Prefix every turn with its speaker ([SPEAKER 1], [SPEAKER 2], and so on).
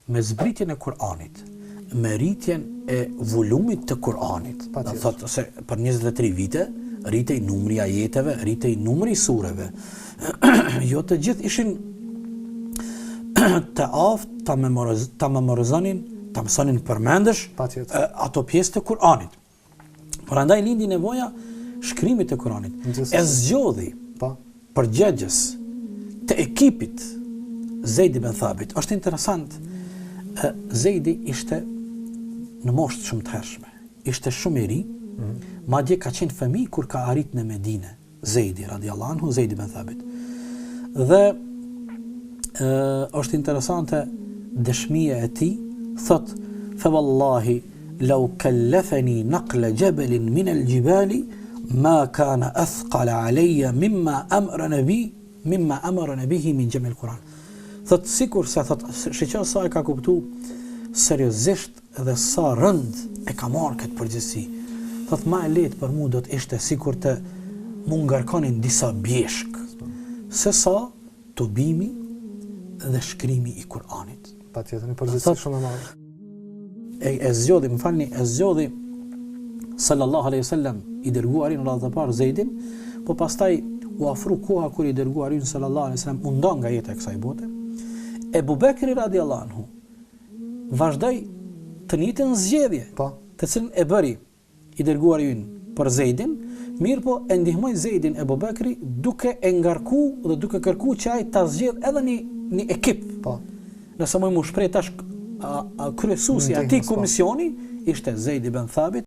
[SPEAKER 1] me zbritjen e Kur'anit, me rritjen e volumit të Kur'anit, do thotë se për 23 vite rritej numri ajeteve, rritej numri sureve. Jo të gjithë ishin të aftë ta memorizonin, ta mësonin përmendesh ato pjesë të Kur'anit. Prandaj lindi nevoja shkrimit të Kur'anit. E zgjodhi përgjegjës të ekipit Zeid ibn Thabit. Është interesant, Zeidi ishte në moshë shumë të hershme. Ishte shumë i ri, madje ka qenë fëmijë kur ka arrit në Medinë. Zeidi radiallahu anhu, Zeid ibn Thabit. Dhe është interesante dëshmia e tij, thot: "Fa wallahi law kallafani naqla jabalin min al-jibali ma kana athqala alayya mimma amarna bihi min jam' al-Quran." Thot sikur sa thot shiqo sa e ka kuptu seriozisht dhe sa rënd e ka marrë këtë përgjegjësi. Thot ma e lehtë për mua do të ishte sikur të mu ngarkonin disa bjeshk, se sa tubimi dhe shkrimi i Kur'anit.
[SPEAKER 2] Patjetër, një përgjegjësi shumë e madhe.
[SPEAKER 1] E zgjodhi sallallahu alaihi wasallam i dërguari në radhë të parë Zeidin, po pastaj u afru koha kur i dërguari sallallahu alaihi wasallam u nda nga jeta e kësaj bote. Ebu Bekri radiallahu anhu vazhdoi të njëjtën zgjedhje, të cilën e bëri i dërguari për Zeidin, mirë po e ndihmoi Zeidin Ebu Bekri duke e ngarku dhe duke kërku që ai ta zgjedh edhe një ekip. Nëse më shpreh tash kryesuesi i atij komisioni ishte Zeid ibn Thabit